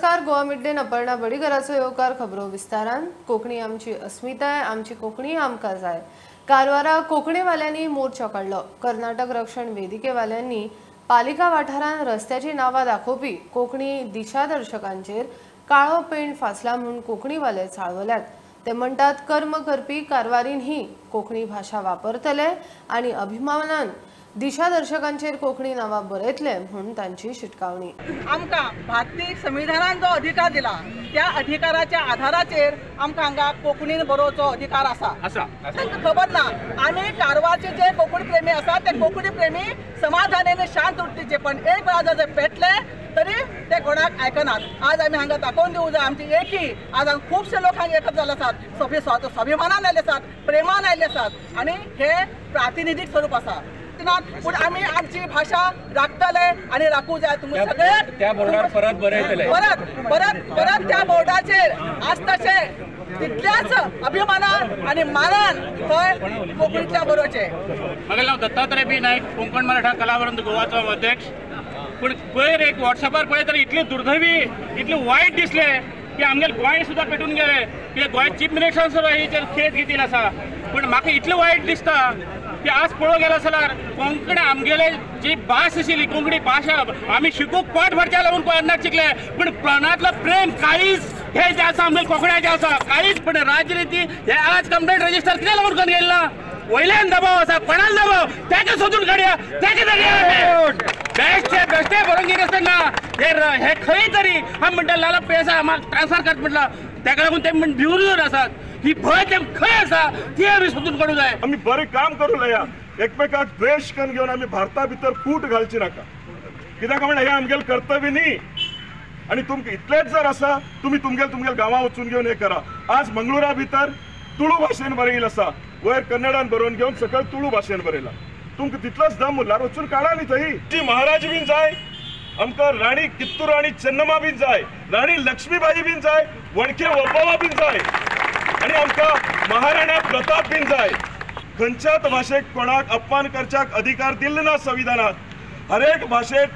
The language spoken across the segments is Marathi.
नमस्कार, गोवा मिडडे अपर्णा बडीकराचो येवकार खबरो विस्तारान। कोंकणी आमची अस्मिताय, आमची कोंकणी आमकां जाय। कारवारा कोंकणीवाल्यांनी मोर्चा काढलो। कर्नाटक रक्षण वेदिकेवाल्यांनी पालिका वाठारांत रस्त्याची नांवां दाखोवपी कोंकणी दिशादर्शकांचेर काळो पेंट फासला म्हूण कोंकणीवाले चाळवल्यात। ते म्हणटात कर्म करपी कारवारीन ही कोंकणी भाषा वापरतले आनी अभिमानान दिशादर्शकांचेर कोंकणी नांवां बरयतले म्हूण तांची शिटकावणी। आमकां भारतीय संविधानान जो अधिकार दिला त्या अधिकाराच्या आधाराचेर आमकां हांगा कोंकणीन बरोवचो अधिकार आसा। तांकां खबर ना आमी कारवारचे जे कोंकणी प्रेमी आसा ते कोंकणी प्रेमी समाधानाने शांत उरतले, पण एक वेळा जर पेटले तरी ते कोणाक आयकनात। आज आमी हांगा दाखोवन दिवूं जाय आमची एकी। आज खुबशे लोक हांगा एकत्र जाले आसात, स्वाभिमानान आयले आसात, प्रेमान आयले आसात आनी हे प्रातिनिधीक स्वरूप आसा। पण आम्ही आमची भाषा राखतले आणि राखू जाय। तुम्ही सगळे त्या बोर्डार परत बरयतले, परत त्या बोर्डाचेर आज तशे तितल्याच अभिमानान आणि मानान थंय कोंकणीतल्या बरोवचे। म्हाका नांव दत्तात्रय बी नायक, कोंकण मराठा कलावंत गोवाचो अध्यक्ष। पण पयर एक व्हॉट्सअपार पळय तर इतली दुर्दैवी, इतले वायट दिसले की आमगे गोंय सुद्दां पेटून गेले की गोंय चीफ मिनिस्टर सुद्दां हेचेर खेद घेतिल आसा। पण म्हाका इतलें वायट दिसता की आज पळोवंक गेलो जाल्यार कोंकणी आमगेले जी भास आशिल्ली कोंकणी भाशा आमी शिकूंक पाठ भरच्या लागून कर्नाटक शिकले, पण प्राणांतलो प्रेम काळीज हे जे आसा आमगे कोंकण्याचें आसा काळीज। पण राजनिती हे आज कंप्लेंट रजिस्टर कित्याक लागून करून गेले ना? वयल्यान दबाव आसा, कोणाल दबाव तेका सोदून काडया, तेका धरया। बेश्टे बरोवन कितें आसतना हे खंय तरी आमी म्हणटा लाला पेसा म्हाका ट्रान्सफर कर म्हटला, तेका लागून ते म्हण भिवून आसात। ही भंय ते खंय आसा ती आमी सोदून काडूं जाय। आमी बरें काम करूं लाया, एकमेकाक द्वेश करून घेवन आमी भारता भितर फूट घालची नाका, कित्याक म्हणल्यार हे आमगेलें कर्तव्य न्ही। आनी तुमकां इतलेंच जर आसा तुमी तुमगेल गांवां वचून घेवन हे करा। आज मंगळुरा भितर तुळू भाशेन बरयिल्लें आसा, वयर कन्नडान बरोवन घेवन सकयल तुळू भाशेन बरयला। तुमकां तितलोच दम उरल्यार वचून काडा न्ही थंय। ती महाराज बीन जाय आमकां, राणी कित्तूर राणी चेन्नम्मा बीन जाय, राणी लक्ष्मीबाई बीन जाय, वणके ओबामा बीन जाय आनी आमकां महाराणा प्रताप बीन जाय। खंयच्याच भाशेक कोणाक अपमान करच्याक अधिकार दिल्लो ना संविधानात। हरेक भाशेक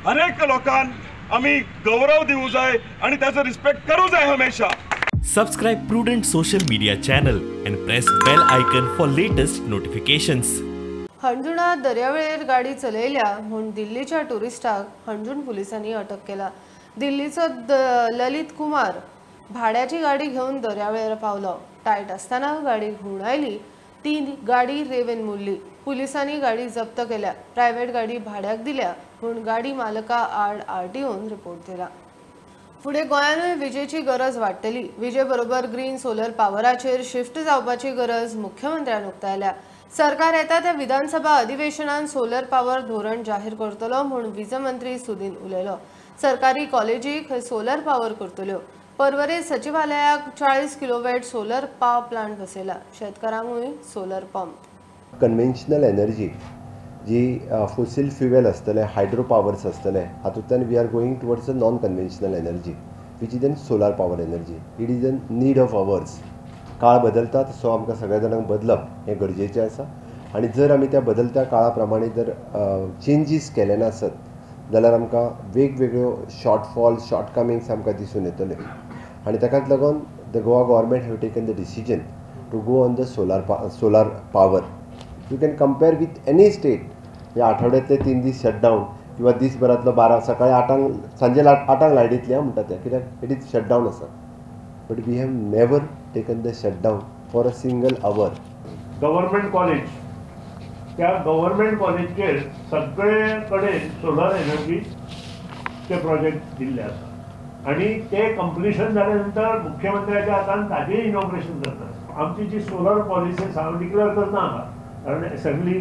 हरेक लोकांक आमी गौरव दिवूं जाय आनी ताचो रिस्पेक्ट करूं जाय हमेशा। Subscribe Prudent social media channel and press bell icon for latest notifications. हणजुणा दर्यावेळेर गाडी चलयल्या म्हूण दिल्लीच्या टुरिस्टाक हणजूण पुलिसांनी अटक केला। दिल्लीचो ललित कुमार भाड्याची गाडी घेवन दर्यावेळेर पावलो। टायट आसतना गाडी घुंवडायली, ती गाडी रेवेन मोडली। पुलिसांनी गाडी जप्त केल्या। प्रायव्हेट गाडी भाड्याक दिल्या म्हूण गाडी मालका आड आरटीओन रिपोर्ट दिला। फुडें गोंयांतूय विजेची गरज वाडटली। विजे बरोबर ग्रीन सोलर पावराचेर शिफ्ट जावपाची गरज मुख्यमंत्र्यान उक्तायल्या। सरकार येता त्या विधानसभा अधिवेशनात सोलर पावर धोरण जाहीर करतलो म्हूण वीज मंत्री सुदीन उलयलो। सरकारी कॉलेजीक सोलर पावर करतल्यो। पर्वरे सचिवालयाक 40 किलोवॅट सोलर पावर प्लांट बसयला। शेतकारांकूय सोलर पंप। कन्वेन्शनल एनर्जी जी फॉसिल फ्युएल आसतले, हायड्रो पावर्स आसतले, हातूंतल्यान we are going towards a non conventional energy which is an solar power energy. It is an need of ours. काळ बदलता तसो आमकां सगळ्या जाणांक बदलप हें गरजेचें आसा आनी जर आमी त्या बदलत्या काळा प्रमाणे जर चेंजीस केले नासत जाल्यार आमकां वेगवेगळ्यो शॉर्टकमिंग्स आमकां दिसून येतल्यो आनी ताकाच लागून the Goa government have taken the decision to go on the solar power. You can compare with any state. ह्या आठवड्यातले 3 दीस शटडावन किंवा दिसभरातलो 12 सकाळी 8 सांजे 8 लायट दितली म्हणटा ते, कित्याक इट इज शटडावन आसा। But we have never taken the shutdown for a single hour. Government college, त्या गव्हर्मेंट कॉलेजचेर सगळे कडेन सोलर एनर्जीचे प्रोजेक्ट दिल्ले आसा आनी ते कंप्लिशन जाले नंतर मुख्यमंत्र्याच्या हातान ताजें इनॉग्रेशन जाता। आमची जी सोलर पॉलिसी आसा हांव डिक्लेअर करना हांगा, कारण एसेंब्ली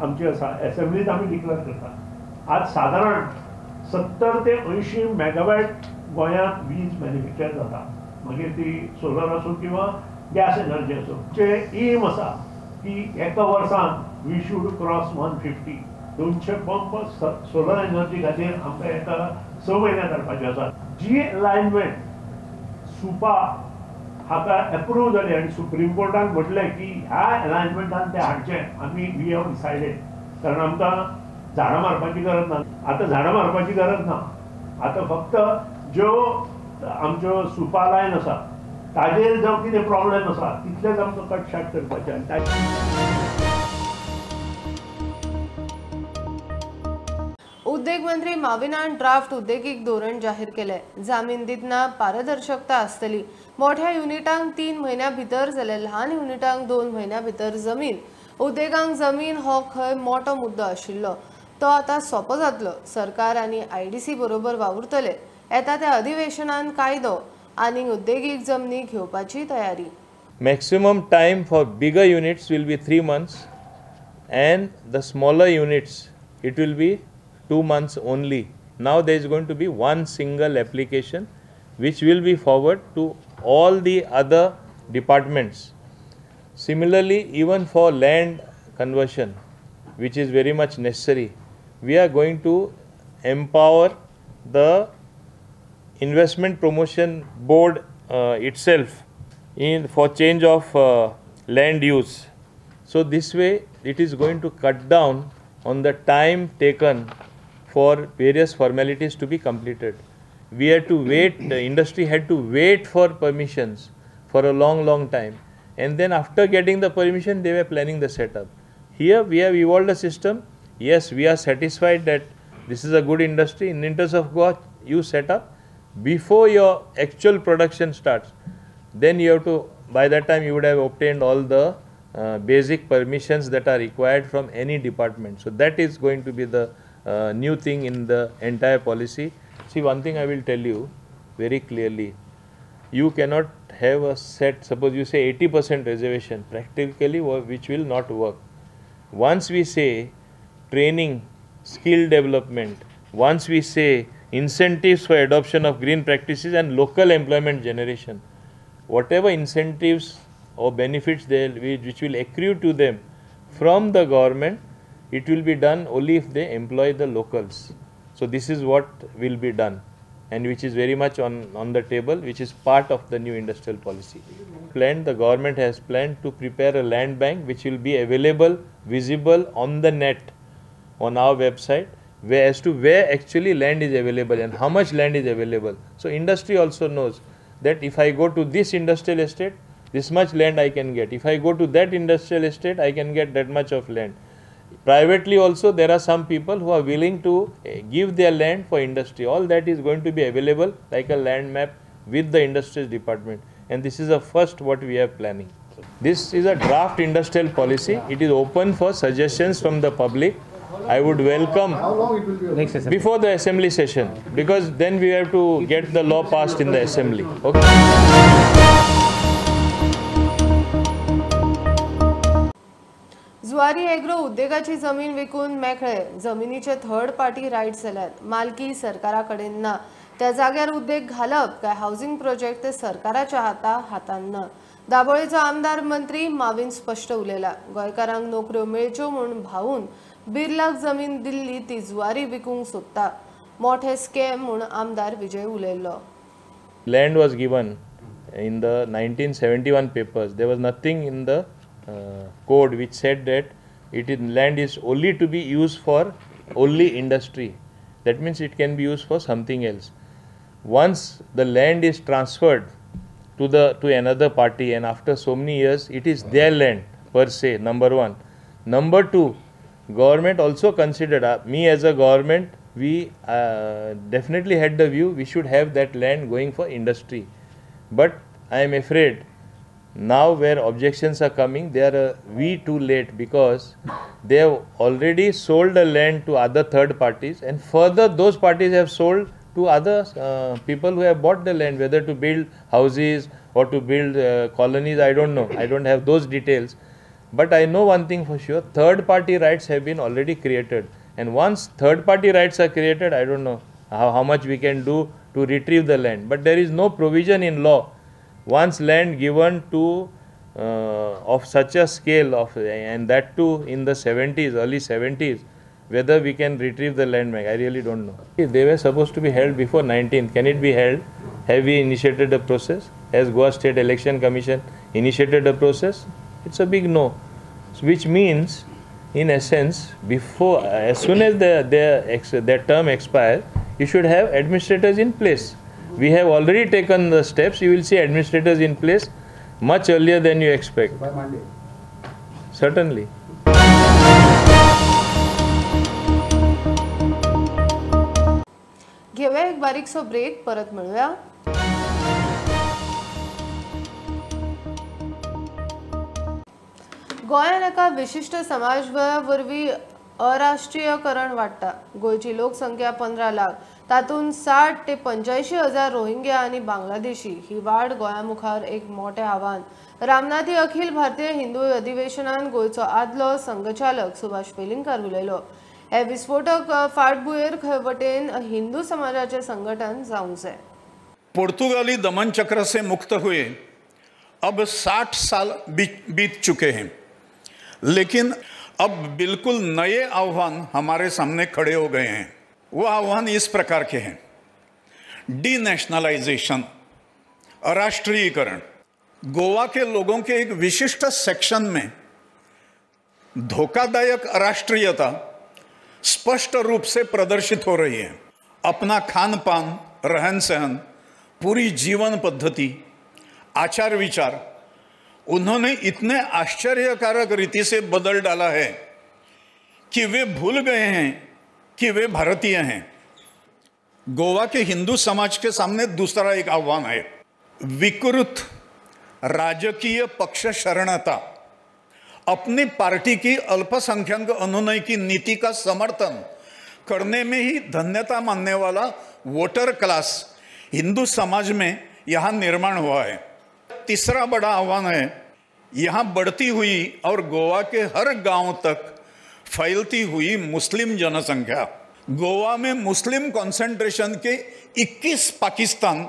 आमची आसा, एसेंब्लीत आमी डिक्लेअर करता। आज सादारण 70 ते 80 मेगावॅट गोंयांत वीज मॅन्युफॅक्चर जाता, मागीर ती सोलर आसूं किंवा गॅस एनर्जी आसूं। जे एम आसा की एका वर्सान we should cross 150 200 pump solar energy खातीर आमकां एका 6 म्हयन्यांत हाडपाचे आसा। जी अलायनमेंट सुपा हाका एप्रूव जाली आनी सुप्रीम कोर्टान म्हटलें की ह्या अलायनमेंटान ते हाडचें आमी वी हॅव डिसायडेड, कारण आमकां झाडां मारपाची गरज ना। आतां झाडां मारपाची गरज ना, आतां फक्त ज्यो आमच्यो सुपा लायन आसा ताजेर जावं कितें प्रॉब्लेम आसा तितलेच आमकां कट शाट करपाचें आनी उद्देग मंत्री माविनान ड्राफ्ट उद्देगीक धोरण जाहीर केले. जामीन दितना पारदर्शकता आसतली. मोठ्या युनिटांक 3 म्हयन्या भितर जाल्यार ल्हान युनिटांक 2 म्हयन्या भितर जमीन. उद्देगांक जमीन हो खंय मोठो मुद्दो आशिल्लो तो आतां सोंपो जातलो. सरकार आनी IDC बरोबर वावुरतले. येता त्या अधिवेशनान कायदो आनी उद्देगीक जमनी घेवपाची तयारी. Maximum time for bigger units will be 3 months and the smaller units it will be 2 months only. Now there is going to be one single application which will be forwarded to all the other departments. Similarly, even for land conversion, which is very much necessary, we are going to empower the investment promotion board itself for change of land use. So this way it is going to cut down on the time taken for various formalities to be completed. We had to wait, the industry had to wait for permissions for a long time, and then after getting the permission they were planning the setup. Here we have evolved a system. Yes, we are satisfied that this is a good industry. In interest of God, you set up before your actual production starts. Then you have to, by that time you would have obtained all the basic permissions that are required from any department. So that is going to be the new thing in the entire policy. See, one thing I will tell you very clearly. You cannot have a set, suppose you say 80% reservation, practically which will not work. Once we say training, skill development, once we say incentives for adoption of green practices and local employment generation, whatever incentives or benefits which will accrue to them from the government, it will be done only if they employ the locals. So this is what will be done, and which is very much on the table, which is part of the new industrial policy. The government has planned to prepare a land bank which will be available, visible on the net, on our website, as to where actually land is available and how much land is available. So industry also knows that if I go to this industrial estate, this much land I can get. If I go to that industrial estate, I can get that much of land. Privately also, there are some people who are willing to give their land for industry. All that is going to be available like a land map with the industries department. And this is the first what we are planning. This is a draft industrial policy. It is open for suggestions from the public. I would welcome before the assembly session, because then we have to get the law passed in the assembly. Okay. Zuari Agro उद्देगाची जमीन विकून मेकळे. जमिनीचे थर्ड पार्टी रायट्स जाल्यात. मालकी सरकारा कडेन ना. त्या जाग्यार उद्देग घालप काय हाऊसिंग प्रोजेक्ट ते सरकाराच्या हातान ना. दाबोळेचो आमदार मंत्री माविन स्पष्ट उलयला. गोंयकारांक नोकऱ्यो मेळच्यो म्हूण भावून बिर्लाक जमीन दिल्ली ती जुवारी विकूंक सोदता. मोठे स्कॅम म्हूण आमदार विजय उलयल्लो. Land was given in the 1971 papers. There was nothing in the code which said that land is only to be used for only industry. That means it can be used for something else. Once the land is transferred to another party, and after so many years, it is their land per se, number one. Number two, government also considered, me as a government, we definitely had the view we should have that land going for industry. But I am afraid now where objections are coming, they are too late, because they have already sold the land to other third parties, and further those parties have sold to other people who have bought the land, whether to build houses or to build colonies. I don't know. I don't have those details. But I know one thing for sure, third party rights have been already created. And once third party rights are created, I don't know how much we can do to retrieve the land. But there is no provision in law. Once land given to of such a scale and that too in the 70s, early 70s, whether we can retrieve the land bank, I really don't know. They were supposed to be held before 19th. Can it be held? Have we initiated a process? Has Goa State Election Commission initiated a process? It's a big no. Which means, in essence, as soon as their term expires, you should have administrators in place. We have already taken the steps. You will see administrators in place much earlier than you expect. By Monday. Certainly. घेऊया एक बारीकसो ब्रेक, परत मिळूया. गोंयान एका विशिष्ट समाज वरवीं अराष्ट्रीयकरण वाडटा. गोंयची लोकसंख्या 15 लाख, तातूंत 60 ते 85 हजार रोहिंग्या आनी बांगलादेशी. ही वाड गोंया मुखार एक मोठे आव्हान. रामनाथी अखिल भारतीय हिंदू अधिवेशनान गोंयचो आदलो संघचालक सुभाष वेलिंगकार उलयलो. हे विस्फोटक फाटभुंयेर खंय वटेन हिंदू समाजाचे संघटन जावंक जाय. पुर्तगाली दमन चक्र से मुक्त हुए अब 60 साल बीत चुके हैं, लेकिन अब बिल्कुल नए आह्वान हमारे सामने खड़े हो गए हैं. वो आह्वान इस प्रकार के हैं: डीनेशनलाइजेशन, अराष्ट्रीयकरण. गोवा के लोगों के एक विशिष्ट सेक्शन में धोखादायक अराष्ट्रीयता स्पष्ट रूप से प्रदर्शित हो रही है. अपना खान पान, रहन सहन, पूरी जीवन पद्धति, आचार विचार उन्होंने इतने आश्चर्यकारक रीति से बदल डाला है कि वे भूल गए हैं कि वे भारतीय हैं. गोवा के हिंदू समाज के सामने दूसरा एक आह्वान है: विकृत राजकीय पक्ष शरणता. अपनी पार्टी की अल्पसंख्यक अनुनय की नीति का समर्थन करने में ही धन्यता मानने वाला वोटर क्लास हिंदू समाज में यहाँ निर्माण हुआ है. तीसरा बड़ा आह्वान है यहाँ बढ़ती हुई और गोवा के हर गांव तक फैलती हुई मुस्लिम जनसंख्या. गोवा में मुस्लिम कॉन्सेंट्रेशन के 21 पाकिस्तान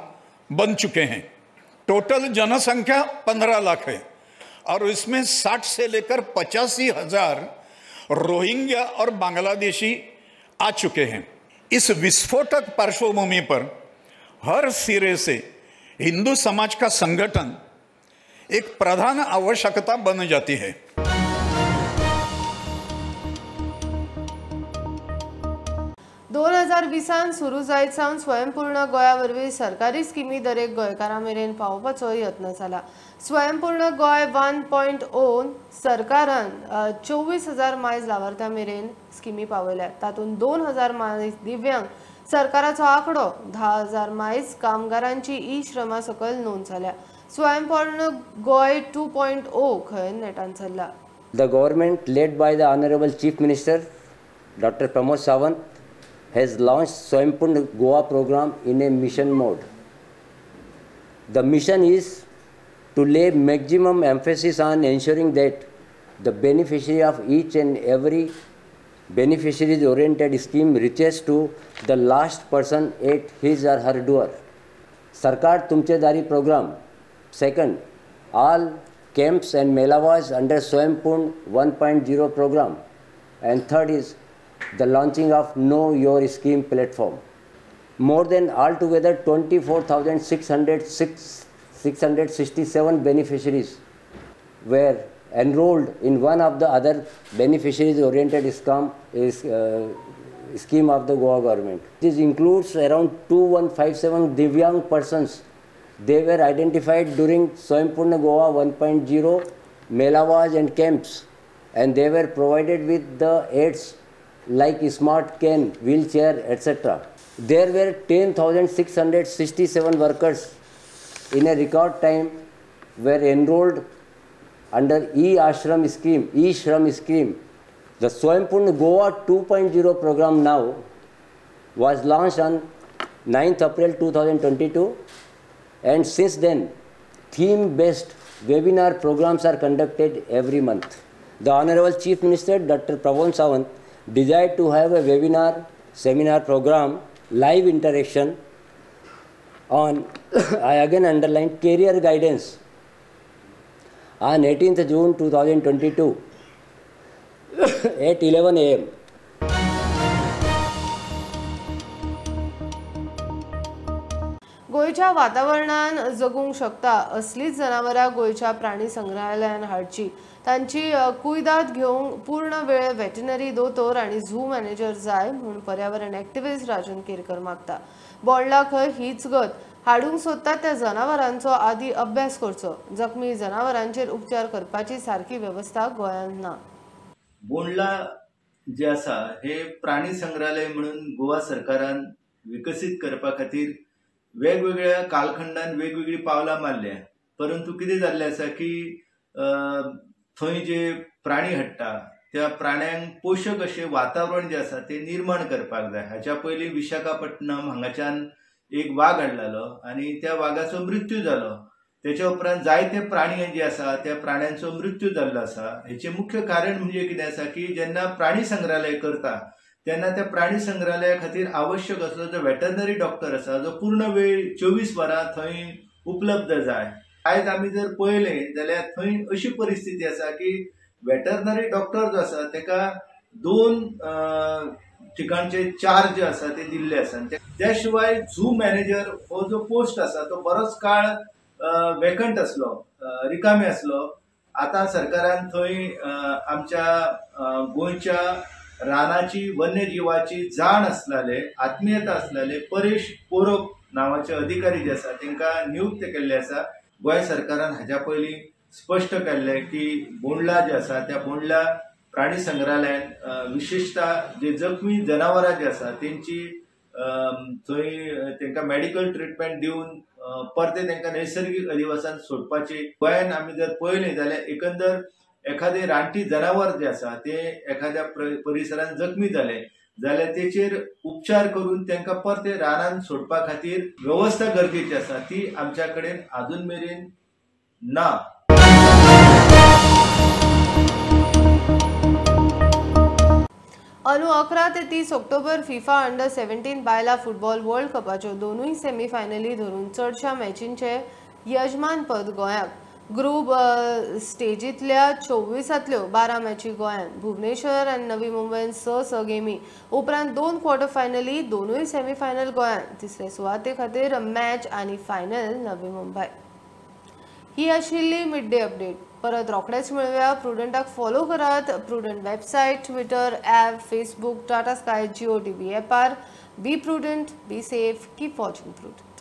बन चुके हैं. टोटल जनसंख्या 15 लाख है और इसमें 60 से लेकर 85 हजार रोहिंग्या और बांग्लादेशी आ चुके हैं. इस विस्फोटक पार्श्वभूमि पर हर सिरे से हिंदू समाज का संगठन एक प्रधान आवश्यकता बन जाती है. दोन 2020 सुरू जायत सावन स्वयंपूर्ण गोंया वरवीं सरकारी स्किमी दरेक गोंयकारां मेरेन पावोवपाचो यत्न जाला. स्वयंपूर्ण गोंय 1.0 सरकारान 24,000 मायज लावार्थ्यां मेरेन स्किमी पावयल्या. तातूंत 2,000 मायज दिव्यांग. सरकाराचो आंकडो 10,000 मायज कामगारांची ई श्रमा सकयल नोंद जाल्या. स्वयंपूर्ण गोंय 2.0 खंय नेटान चल्ला. The government led by the Honorable Chief Minister Dr. Pramod Sawant has launched Swaympurna Goa program in a mission mode. The mission is to lay maximum emphasis on ensuring that the beneficiary of each and every beneficiaries oriented scheme reaches to the last person at his or her door. Sarkar Tumchedari program. Second, all camps and melawas under Swaympurna 1.0 program. And third is the launching of Know Your Scheme platform. More than altogether 24,667 beneficiaries were enrolled in one of the other beneficiaries oriented scheme of the Goa government. This includes around 2157 Divyang persons. They were identified during Swaympurna Goa 1.0 melawas and camps, and they were provided with the aids like smart cane, wheelchair, etc. There were 10,667 workers in a record time were enrolled under E-Ashram scheme, E-Shram scheme. The Swaympurna Goa 2.0 program now was launched on 9th April 2022, and since then theme-based webinar programs are conducted every month. The Honorable Chief Minister Dr. Pramod Sawant desired to have a webinar seminar program, live interaction on, I again underline, career guidance on 18th June 2022 at 11 a.m. गोयच्या वातावरणान जगूंक शकता असलीच जनावरां गोयच्या प्राणी संग्रहालयान हाडची. तांची कुयदाद घेवंक पूर्ण वेळ वेटनरी दोतोर आनी झू मॅनेजर जाय म्हूण पर्यावरण एक्टिव्हिस्ट राजन केरकर मागता. बोंडला खंय हीच गत हाडूंक सोदतात त्या जनावरांचो आदी अभ्यास करचो। जखमी जनावरांचेर उपचार करपाची सारकी व्यवस्था गोंयांत ना। बोंडला जे आसा हे प्राणी संग्रहालय म्हणून गोवा सरकारान विकसीत करपा खातीर वेगवेगळ्या कालखंडान वेगवेगळी पावलां मारल्या, परंतु कितें जाल्लें आसा की थंय जे प्राणी हाडटा त्या प्राण्यांक पोशक अशें वातावरण जे आसा ते निर्माण करपाक जाय। हाच्या पयलीं विशाखापट्टणम हांगाच्यान एक वाघ हाडलेलो आनी त्या वाघाचो मृत्यू जालो। त्याच्या उपरांत जायते प्राणी जे आसा त्या प्राण्यांचो मृत्यू जाल्लो आसा। हेचे मुख्य कारण म्हणजे कितें आसा की जेन्ना प्राणी संग्रहालय करता तेन्ना त्या प्राणी संग्रहालया खातीर आवश्यक असलो जो वेटरनरी डॉक्टर आसा जो पूर्ण वेळ 24 वरां थंय उपलब्ध जाय। आयज आमी जर पळयलें जाल्यार थंय अशी परिस्थिती आसा की वेटरनरी डॉक्टर जो आसा तेका 2 ठिकाणचे चार्ज आसा ते दिल्ले आसा। त्या शिवाय झू मॅनेजर हो जो पोस्ट आसा तो बरोच काळ वेकंट आसलो, रिकामे आसलो। आता सरकारान थंय आमच्या गोंयच्या रानाची वन्यजीवाची जाण असलेले आत्मीयता असलेले परेश पोरब नावाचे अधिकारी जे आसा तांकां नियुक्त केल्ले आसा। गोंय सरकारान हाच्या पयलीं स्पश्ट केल्लें की बोंडला जे आसा त्या बोंडला प्राणी संग्रहालयान विशेषतः जे जखमी जनावरां जे आसा तेंची थंय तांकां मेडिकल ट्रिटमेंट दिवन परते तांकां नैसर्गिक अधिवासान सोडपाची। गोंयान आमी जर पळयलें जाल्यार एकंदर एखादे रानटी जनावर जे आसा ते एखाद्या परिसरात जखमी जाले जाल्यार तेचेर उपचार करून तांकां परते रानान सोडपा खातीर व्यवस्था गरजेची आसा, ती आमच्या कडेन अजून मेरेन ना। अंदू 11 ते 30 ऑक्टोबर फिफा अंडर 17 बायला फुटबॉल वर्ल्ड कपाच्यो दोनूय सेमी फायनली धरून चडशा मॅचींचे यजमानपद गोंयाक। ग्रुप स्टेजींतल्या 24तल्यो 12 मॅची गोंयान, भुवनेश्वर आनी नवी मुंबईन 6 गेमी, उपरांत 2 क्वॉर्टर फायनली, दोनूय सेमी फायनल गोंयान, तिसरे सुवाते खातीर मॅच आनी फायनल नवी मुंबय। ही आशिल्ली मिड डे अपडेट। परत रोखडेच मेळुया। प्रुडंटाक फॉलो करात। Prudent website, Twitter, app, Facebook, Tata sky, Jio TV ॲपार। Be Prudent, be safe, keep watching prudent.